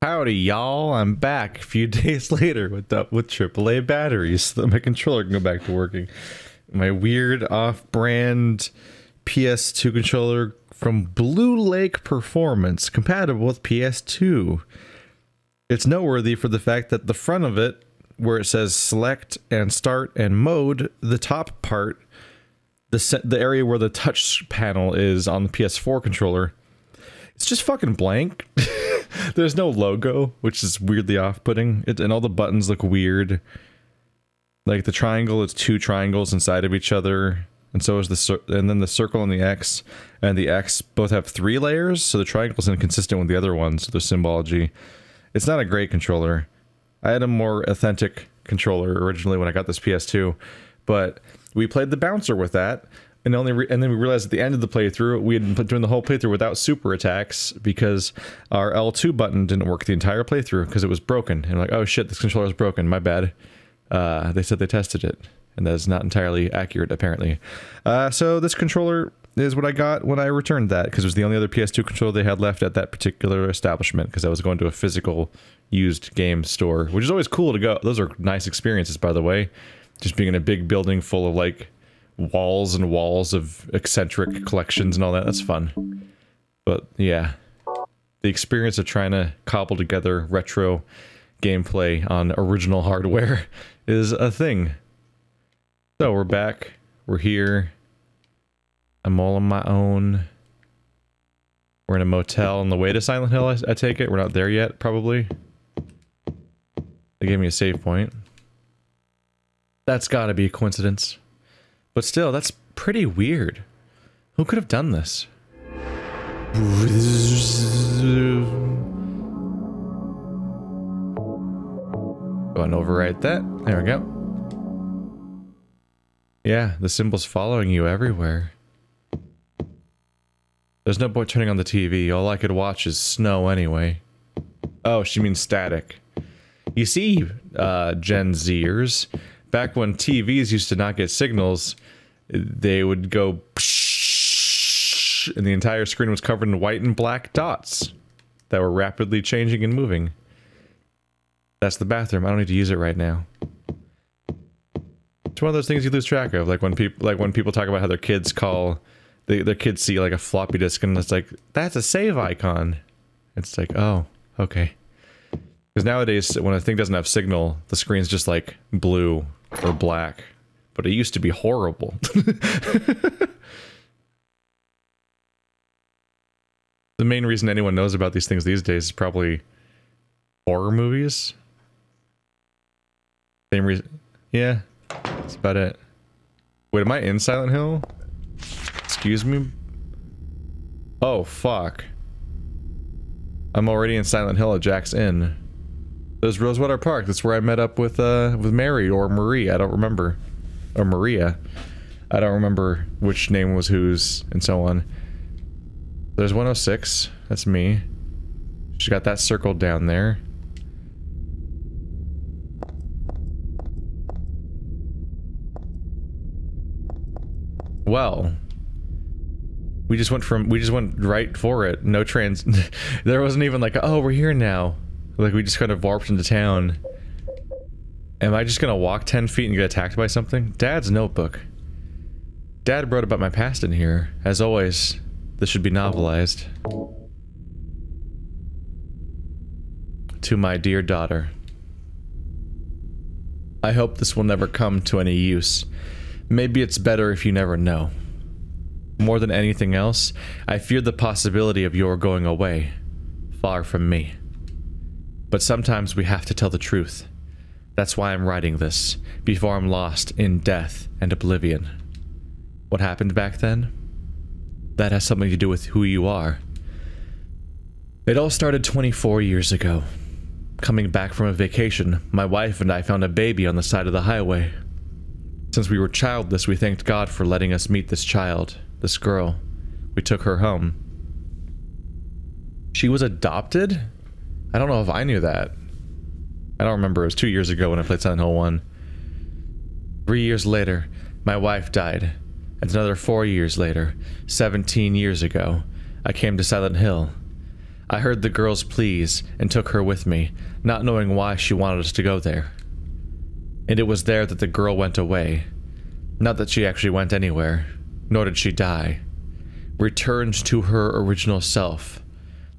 Howdy, y'all. I'm back a few days later with AAA batteries so that my controller can go back to working. My weird off-brand PS2 controller from Blue Lake Performance, compatible with PS2. It's noteworthy for the fact that the front of it, where it says select and start and mode, the top part, the area where the touch panel is on the PS4 controller, it's just fucking blank. There's no logo, which is weirdly off-putting, and all the buttons look weird. Like the triangle is two triangles inside of each other, and so is and then the circle and the X both have 3 layers, so the triangle is inconsistent with the other ones, so the symbology. It's not a great controller. I had a more authentic controller originally when I got this PS2, but we played the bouncer with that. And then we realized at the end of the playthrough, we had been doing the whole playthrough without super attacks because our L2 button didn't work the entire playthrough because it was broken. And we're like, oh shit, this controller is broken, my bad. They said they tested it, and that is not entirely accurate, apparently. So this controller is what I got when I returned that, because it was the only other PS2 controller they had left at that particular establishment, because I was going to a physical used game store, which is always cool to go. Those are nice experiences, by the way. Just being in a big building full of, like, walls and walls of eccentric collections and all that. That's fun. But yeah, the experience of trying to cobble together retro gameplay on original hardware is a thing. So we're back. We're here. I'm all on my own. We're in a motel on the way to Silent Hill, I take it. We're not there yet, probably. They gave me a save point. That's gotta be a coincidence. But still, that's pretty weird. Who could have done this? Go and overwrite that. There we go. Yeah, the symbol's following you everywhere. There's no point turning on the TV. All I could watch is snow anyway. Oh, she means static. You see, Gen Zers, back when TVs used to not get signals, they would go psh, and the entire screen was covered in white and black dots that were rapidly changing and moving. That's the bathroom. I don't need to use it right now. It's one of those things you lose track of, like when people talk about how their kids their kids see like a floppy disk and it's like, that's a save icon. It's like, oh, okay. Because nowadays, when a thing doesn't have signal, the screen's just like blue or black. But it used to be horrible. The main reason anyone knows about these things these days is probably horror movies. Same reason. Yeah, that's about it. Wait, am I in Silent Hill? Excuse me? Oh, fuck. I'm already in Silent Hill at Jack's Inn. There's Rosewater Park. That's where I met up with Mary or Marie. I don't remember. Or Maria. I don't remember which name was whose, and so on. There's 106. That's me. She got that circled down there. Well, we just went right for it. No trans. There wasn't even like, oh, we're here now. Like, we just kind of warped into town. Am I just gonna walk 10 feet and get attacked by something? Dad's notebook. Dad wrote about my past in here. As always, this should be novelized. To my dear daughter. I hope this will never come to any use. Maybe it's better if you never know. More than anything else, I fear the possibility of your going away. Far from me. But sometimes we have to tell the truth. That's why I'm writing this, before I'm lost in death and oblivion. What happened back then? That has something to do with who you are. It all started 24 years ago. Coming back from a vacation, my wife and I found a baby on the side of the highway. Since we were childless, we thanked God for letting us meet this child, this girl. We took her home. She was adopted? I don't know if I knew that. I don't remember. It was 2 years ago when I played Silent Hill 1. 3 years later, my wife died. And another 4 years later, 17 years ago, I came to Silent Hill. I heard the girl's pleas and took her with me, not knowing why she wanted us to go there. And it was there that the girl went away. Not that she actually went anywhere, nor did she die. Returned to her original self.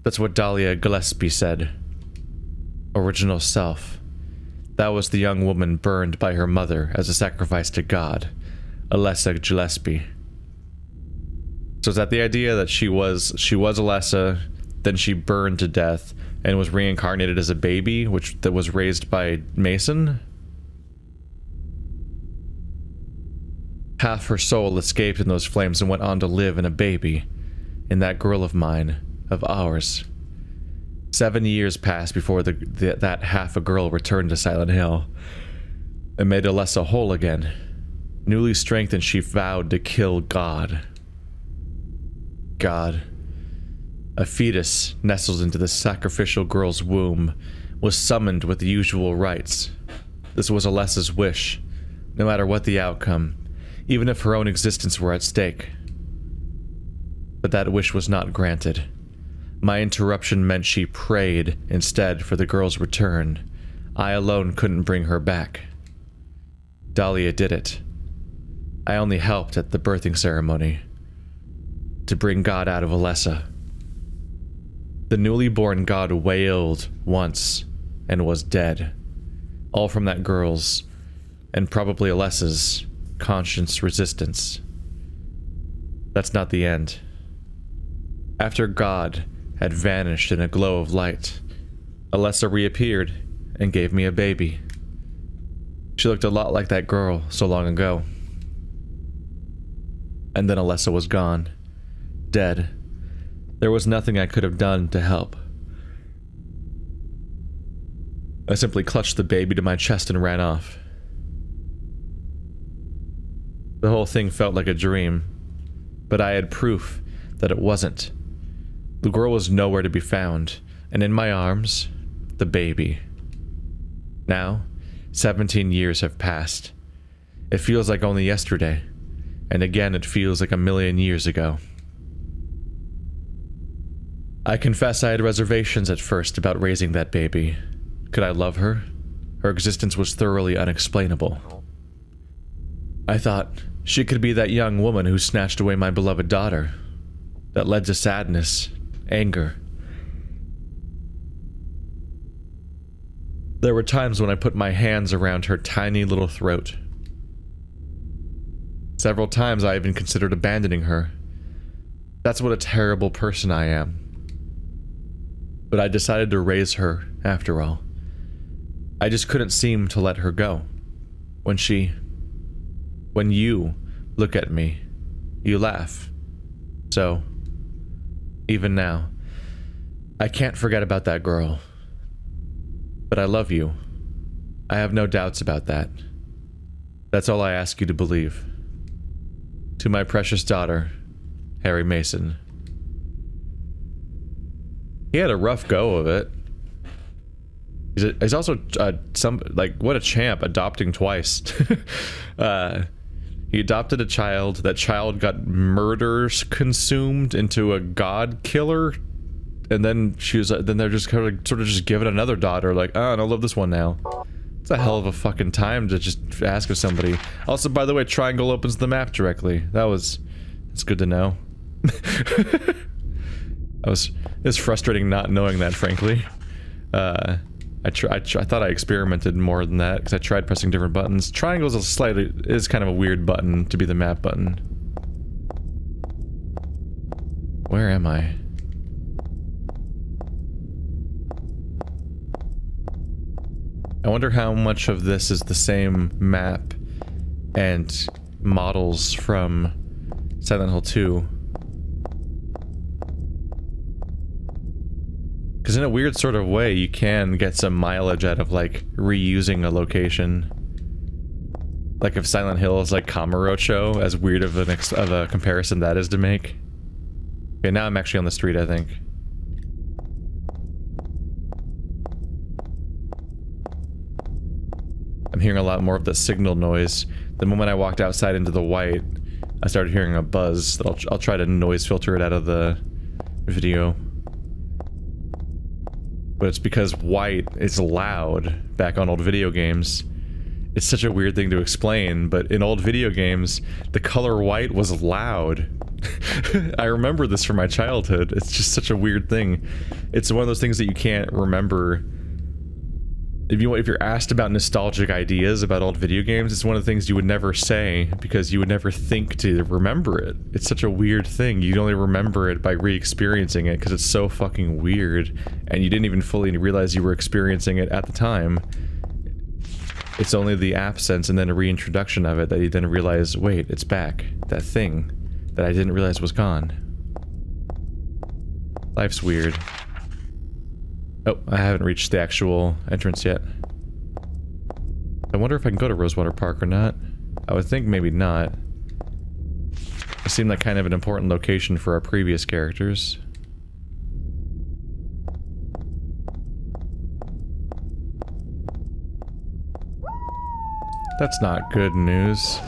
That's what Dahlia Gillespie said. Original self. That was the young woman burned by her mother as a sacrifice to God, Alessa Gillespie. So is that the idea that she was Alessa, then she burned to death and was reincarnated as a baby, that was raised by Mason? Half her soul escaped in those flames and went on to live in a baby, in that girl of mine, of ours. 7 years passed before that half a girl returned to Silent Hill and made Alessa whole again. Newly strengthened, she vowed to kill God. God. A fetus nestled into the sacrificial girl's womb was summoned with the usual rites. This was Alessa's wish, no matter what the outcome, even if her own existence were at stake. But that wish was not granted. My interruption meant she prayed instead for the girl's return. I alone couldn't bring her back. Dahlia did it. I only helped at the birthing ceremony. To bring God out of Alessa. The newly born God wailed once and was dead. All from that girl's, and probably Alessa's, conscience resistance. That's not the end. After God had vanished in a glow of light, Alessa reappeared and gave me a baby. She looked a lot like that girl so long ago. And then Alessa was gone. Dead. There was nothing I could have done to help. I simply clutched the baby to my chest and ran off. The whole thing felt like a dream, but I had proof that it wasn't. The girl was nowhere to be found, and in my arms, the baby. Now, 17 years have passed. It feels like only yesterday, and again it feels like a million years ago. I confess I had reservations at first about raising that baby. Could I love her? Her existence was thoroughly unexplainable. I thought she could be that young woman who snatched away my beloved daughter. That led to sadness, anger. There were times when I put my hands around her tiny little throat. Several times I even considered abandoning her. That's what a terrible person I am. But I decided to raise her, after all. I just couldn't seem to let her go. When you look at me, you laugh. So, even now, I can't forget about that girl. But I love you. I have no doubts about that. That's all I ask you to believe. To my precious daughter, Harry Mason. He had a rough go of it. He's also what a champ, adopting twice. He adopted a child. That child got murders consumed into a god killer, and then then they're just kind of sort of just give it another daughter. Like, oh, and I love this one now. It's a hell of a fucking time to just ask of somebody. Also, by the way, triangle opens the map directly. It's good to know. It's frustrating not knowing that, frankly. I thought I experimented more than that, because I tried pressing different buttons. Triangle's is kind of a weird button to be the map button. Where am I? I wonder how much of this is the same map and models from Silent Hill 2. Because in a weird sort of way, you can get some mileage out of, like, reusing a location. Like if Silent Hill is like Kamurocho, as weird of a comparison that is to make. Okay, now I'm actually on the street, I think. I'm hearing a lot more of the signal noise. The moment I walked outside into the white, I started hearing a buzz that I'll try to noise filter it out of the video. but it's because white is loud back on old video games. It's such a weird thing to explain, but in old video games, the color white was loud. I remember this from my childhood. It's just such a weird thing. It's one of those things that you can't remember. If you're asked about nostalgic ideas about old video games, it's one of the things you would never say because you would never think to remember it. It's such a weird thing. You only remember it by re-experiencing it because it's so fucking weird, and you didn't even fully realize you were experiencing it at the time. It's only the absence and then a reintroduction of it that you then realize, wait, it's back. That thing that I didn't realize was gone. Life's weird. Oh, I haven't reached the actual entrance yet. I wonder if I can go to Rosewater Park or not. I would think maybe not. It seemed like kind of an important location for our previous characters. That's not good news.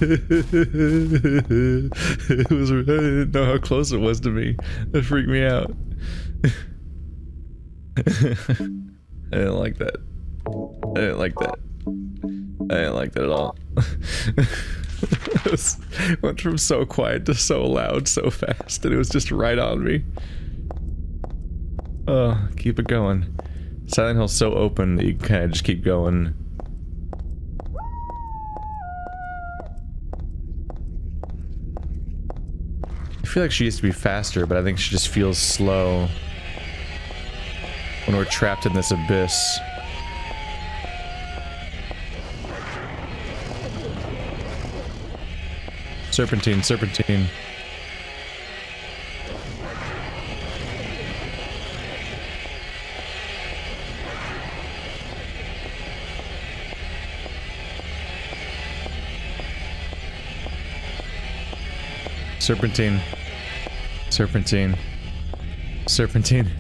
It was, I didn't know how close it was to me. That freaked me out. I didn't like that. I didn't like that. I didn't like that at all. It went from so quiet to so loud so fast, and it was just right on me. Oh, keep it going. Silent Hill's so open that you can kind of just keep going. I feel like she used to be faster, but I think she just feels slow when we're trapped in this abyss. Serpentine, serpentine. Serpentine. Serpentine. Serpentine.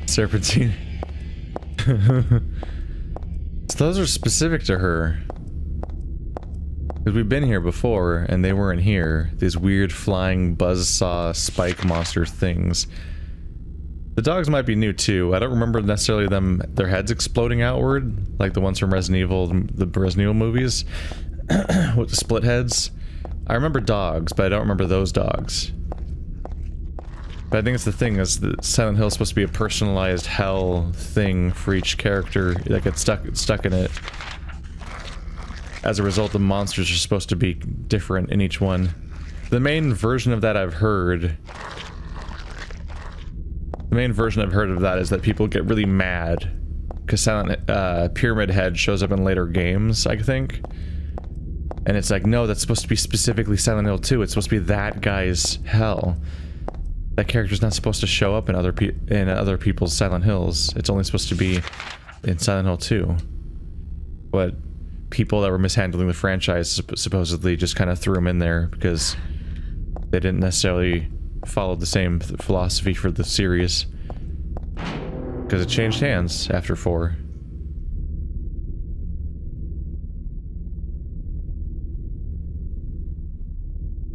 Serpentine. So those are specific to her. Because we've been here before, and they weren't here. These weird flying buzzsaw spike monster things. The dogs might be new too. I don't remember necessarily their heads exploding outward, like the ones from Resident Evil, the Resident Evil movies, with the split heads. I remember dogs, but I don't remember those dogs. But I think it's the thing is that Silent Hill is supposed to be a personalized hell thing for each character that gets stuck in it. As a result, the monsters are supposed to be different in each one. The main version of that I've heard... The main version I've heard of that is that people get really mad because Pyramid Head shows up in later games, I think. And it's like, no, that's supposed to be specifically Silent Hill 2. It's supposed to be that guy's hell. That character's not supposed to show up in other people's Silent Hills. It's only supposed to be in Silent Hill 2. But people that were mishandling the franchise supposedly just kind of threw him in there because they didn't necessarily follow the same philosophy for the series. Because it changed hands after 4.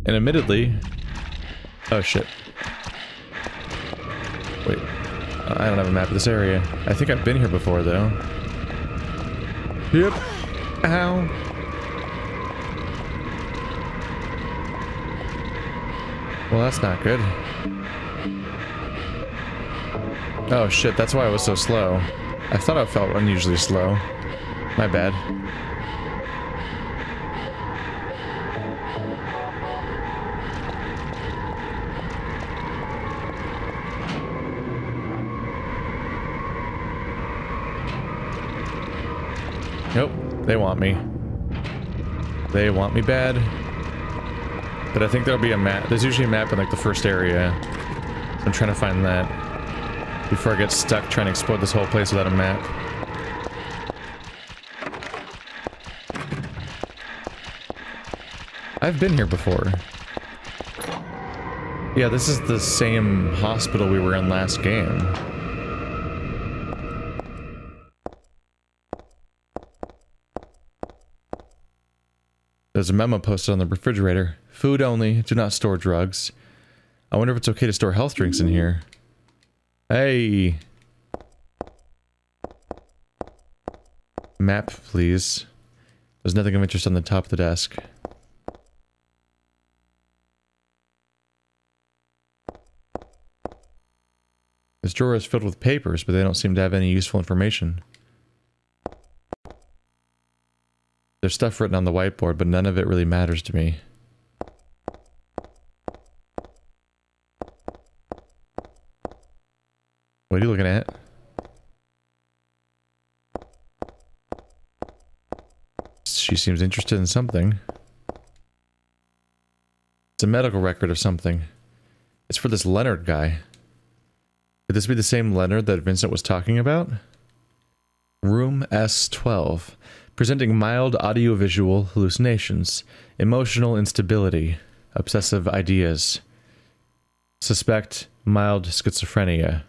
And admittedly... Oh shit. Wait. I don't have a map of this area. I think I've been here before though. Yep. Ow. Well, that's not good. Oh shit, that's why I was so slow. I thought I felt unusually slow. My bad. Nope, they want me. They want me bad. But I think there'll be a map. There's usually a map in like the first area. So I'm trying to find that before I get stuck trying to explore this whole place without a map. I've been here before. Yeah, this is the same hospital we were in last game. There's a memo posted on the refrigerator. Food only, do not store drugs. I wonder if it's okay to store health drinks in here. Hey! Map, please. There's nothing of interest on the top of the desk. This drawer is filled with papers, but they don't seem to have any useful information. There's stuff written on the whiteboard, but none of it really matters to me. What are you looking at? She seems interested in something. It's a medical record of something. It's for this Leonard guy. Could this be the same Leonard that Vincent was talking about? Room S12. Presenting mild audiovisual hallucinations, emotional instability, obsessive ideas. Suspect mild schizophrenia.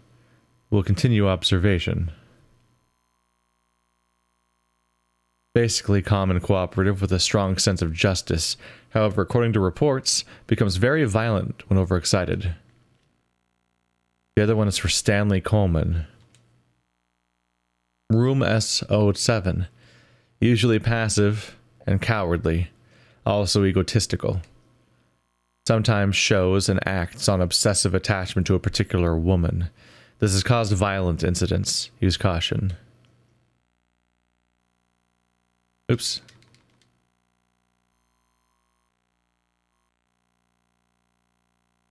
Will continue observation. Basically calm and cooperative with a strong sense of justice. However, according to reports, becomes very violent when overexcited. The other one is for Stanley Coleman. Room S07. Usually passive and cowardly, also egotistical. Sometimes shows and acts on obsessive attachment to a particular woman. This has caused violent incidents. Use caution. Oops.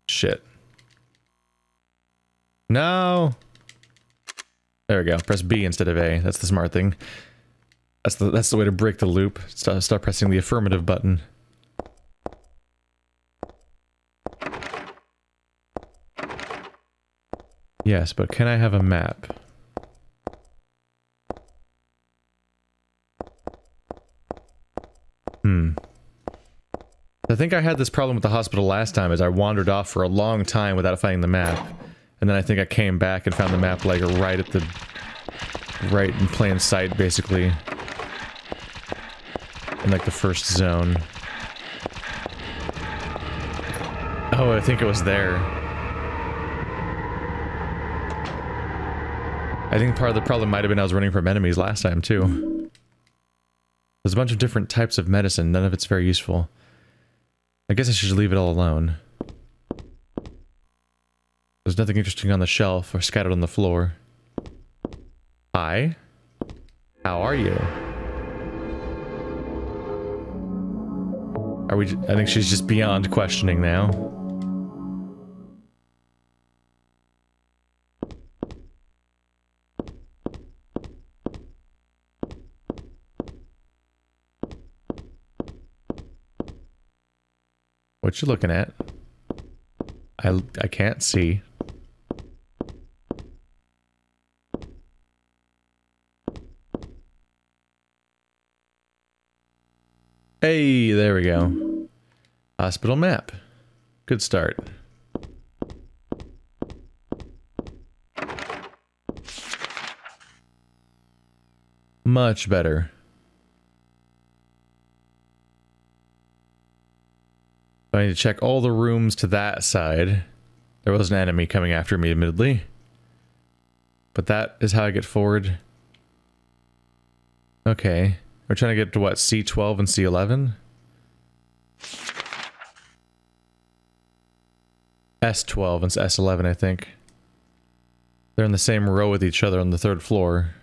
Shit. No! There we go. Press B instead of A. That's the smart thing. That's the way to break the loop. Start pressing the affirmative button. Yes, but can I have a map? I think I had this problem with the hospital last time, as I wandered off for a long time without finding the map. And then I think I came back and found the map, like, right in plain sight, basically. In, like, the first zone. Oh, I think it was there. I think part of the problem might have been I was running from enemies last time, too. There's a bunch of different types of medicine, none of it's very useful. I guess I should leave it all alone. There's nothing interesting on the shelf or scattered on the floor. Hi. How are you? Are we... I think she's just beyond questioning now. What you looking at? I can't see. Hey, there we go. Hospital map. Good start. Much better. I need to check all the rooms to that side. There was an enemy coming after me, admittedly. But that is how I get forward. Okay. We're trying to get to what? C12 and C11? S12 and S11, I think. They're in the same row with each other on the third floor.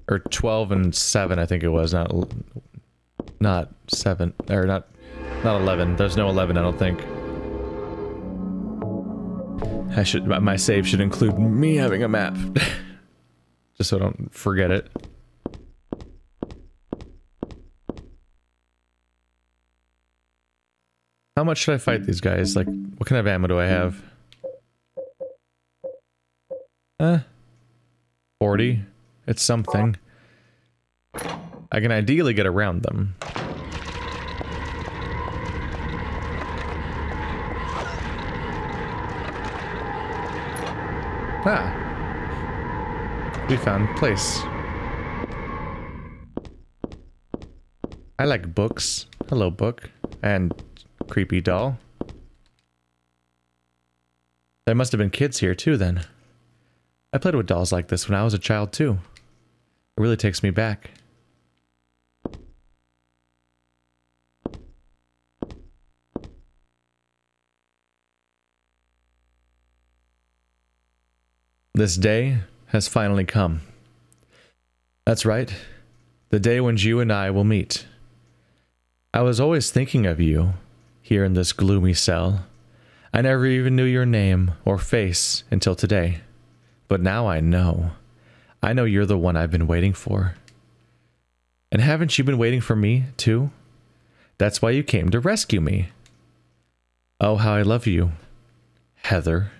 Or 12 and 7, I think it was. Not 7, or not 11. There's no 11, I don't think. My save should include me having a map. Just so I don't forget it. How much should I fight these guys? Like, what kind of ammo do I have? 40? It's something. I can ideally get around them. Ah. We found place. I like books. Hello, book. And creepy doll. There must have been kids here too then. I played with dolls like this when I was a child too. It really takes me back. This day has finally come. That's right. The day when you and I will meet. I was always thinking of you, here in this gloomy cell. I never even knew your name or face until today. But now I know. I know you're the one I've been waiting for. And haven't you been waiting for me, too? That's why you came to rescue me. Oh, how I love you, Heather.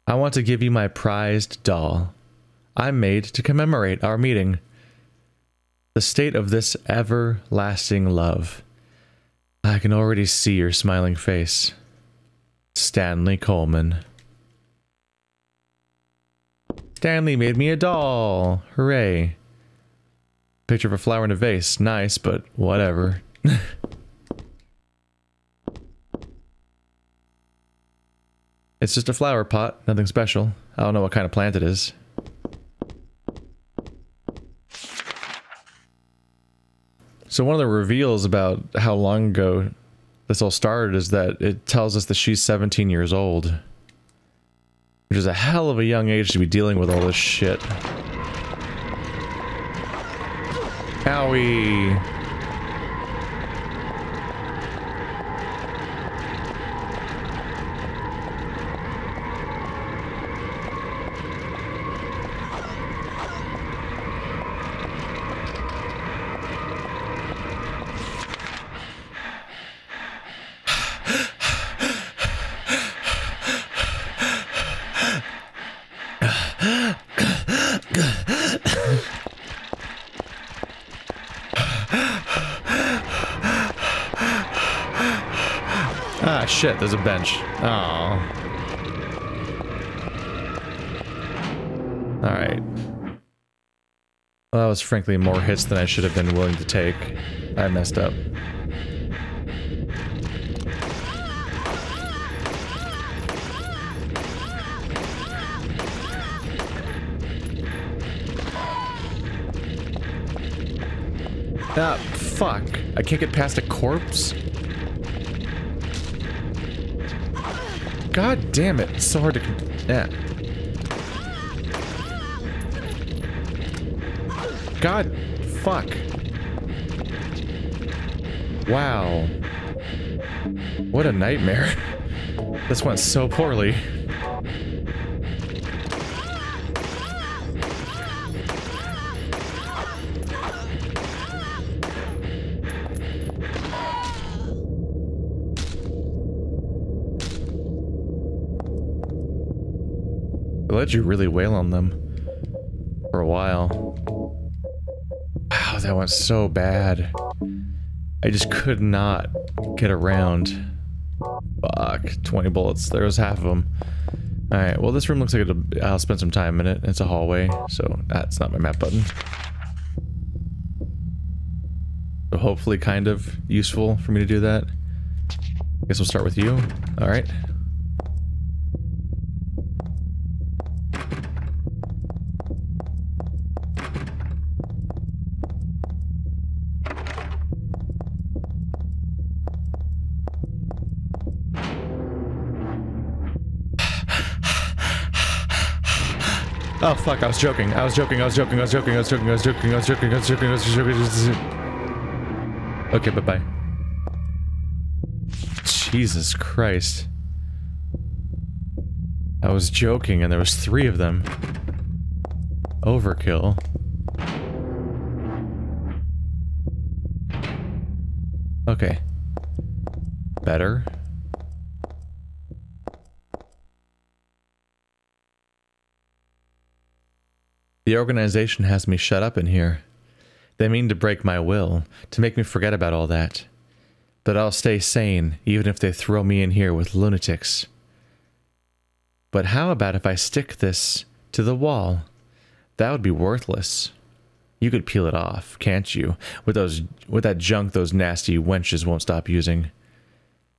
I want to give you my prized doll. I'm made to commemorate our meeting. The state of this everlasting love. I can already see your smiling face. Stanley Coleman. Stanley made me a doll! Hooray. Picture of a flower in a vase. Nice, but whatever. It's just a flower pot, nothing special. I don't know what kind of plant it is. So one of the reveals about how long ago this all started is that it tells us that she's 17 years old. Which is a hell of a young age to be dealing with all this shit. Owie! Ah, shit, there's a bench. Oh. Alright. Well, that was frankly more hits than I should have been willing to take. I messed up. Ah, fuck. I can't get past a corpse? God damn it, it's so hard to... Yeah. God, fuck. Wow. What a nightmare. This went so poorly. I let you really wail on them for a while. Wow, that went so bad. I just could not get around. Fuck, 20 bullets. There was half of them. Alright, well this room looks like I'll spend some time in it. It's a hallway, so that's not my map button. So hopefully kind of useful for me to do that. Guess we'll start with you. Alright. Oh fuck, I was joking. I was joking. Okay, bye-bye. Jesus Christ. I was joking and there was 3 of them. Overkill. Okay. Better. The organization has me shut up in here. They mean to break my will, to make me forget about all that. But I'll stay sane, even if they throw me in here with lunatics. But how about if I stick this to the wall? That would be worthless. You could peel it off, can't you? With that junk those nasty wenches won't stop using.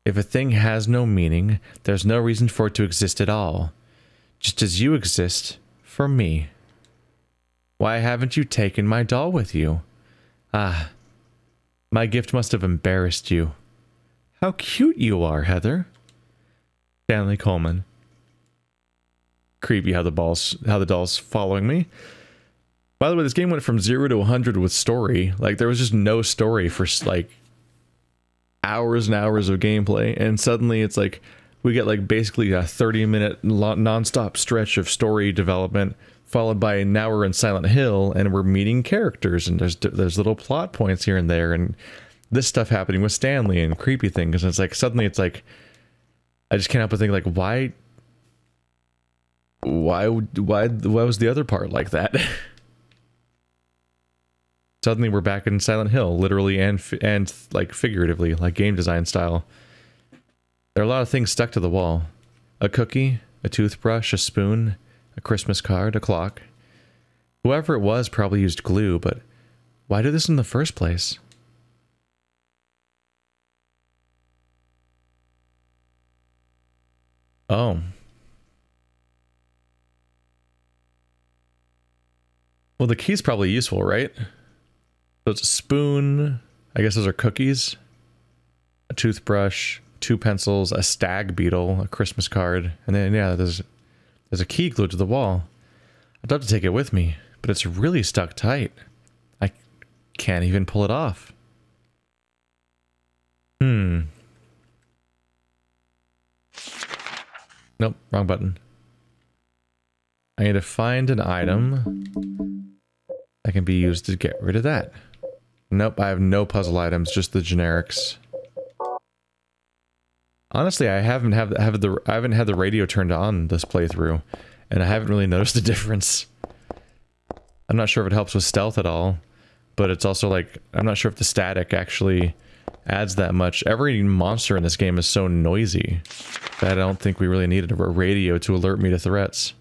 If a thing has no meaning, there's no reason for it to exist at all. Just as you exist for me. Why haven't you taken my doll with you? Ah, my gift must have embarrassed you. How cute you are, Heather. Stanley Coleman. Creepy how the doll's following me. By the way, this game went from 0 to 100 with story. Like, there was just no story for, like, hours and hours of gameplay, and suddenly it's like, we get, like, basically a 30-minute non-stop stretch of story development, followed by now we're in Silent Hill, and we're meeting characters, and there's little plot points here and there, and this stuff happening with Stanley, and creepy things, and it's like, suddenly it's like, I just can't help but think, like, why was the other part like that? Suddenly we're back in Silent Hill, literally and like figuratively, like game design style. There are a lot of things stuck to the wall. A cookie, a toothbrush, a spoon, a Christmas card, a clock. Whoever it was probably used glue, but why do this in the first place? Oh. Well, the key's probably useful, right? So it's a spoon, I guess those are cookies, a toothbrush, 2 pencils, a stag beetle, a Christmas card, and then, yeah, there's a key glued to the wall. I'd love to take it with me, but it's really stuck tight. I can't even pull it off. Nope, wrong button. I need to find an item that can be used to get rid of that. Nope, I have no puzzle items, just the generics. Honestly, I haven't had the radio turned on this playthrough, and I haven't really noticed a difference. I'm not sure if it helps with stealth at all, but it's also like, I'm not sure if the static actually adds that much. Every monster in this game is so noisy that I don't think we really needed a radio to alert me to threats.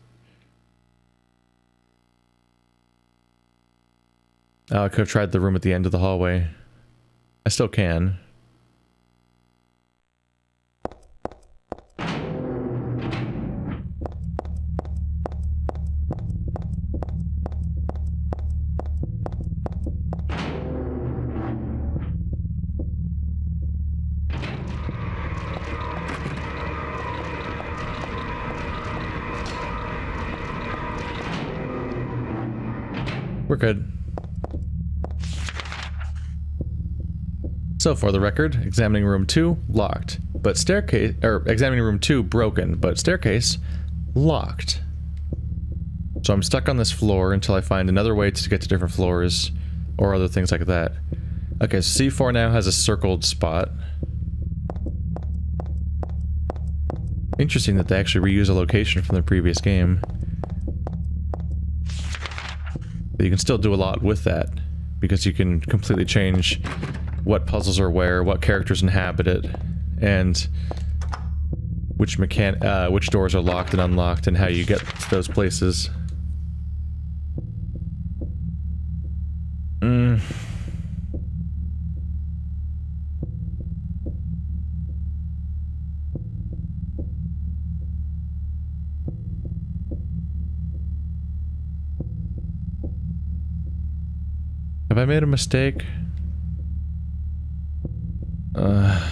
Oh, I could have tried the room at the end of the hallway. I still can. We're good. So for the record, examining room 2, locked. But staircase, or examining room 2, broken, but staircase, locked. So I'm stuck on this floor until I find another way to get to different floors, or other things like that. Okay, so C4 now has a circled spot. Interesting that they actually reuse a location from the previous game. But you can still do a lot with that, because you can completely change what puzzles are where, what characters inhabit it, and which doors are locked and unlocked, and how you get to those places. Have I made a mistake? I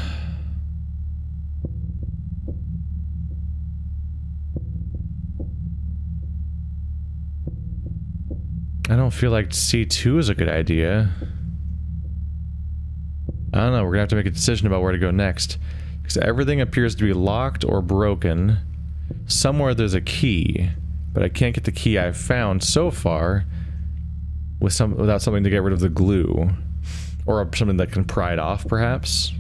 don't feel like C2 is a good idea. I don't know, we're gonna have to make a decision about where to go next. Because everything appears to be locked or broken. Somewhere there's a key, but I can't get the key I've found so far without something to get rid of the glue. Or something that can pry it off, perhaps?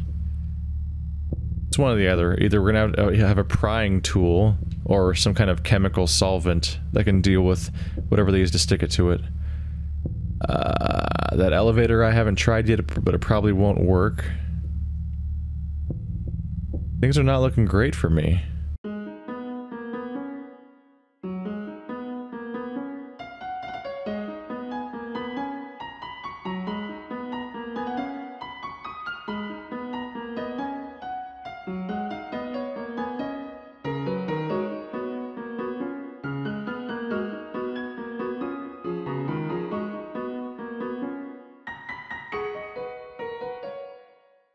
It's one or the other. Either we're gonna have a prying tool, or some kind of chemical solvent that can deal with whatever they use to stick it to it. That elevator I haven't tried yet, but it probably won't work. Things are not looking great for me.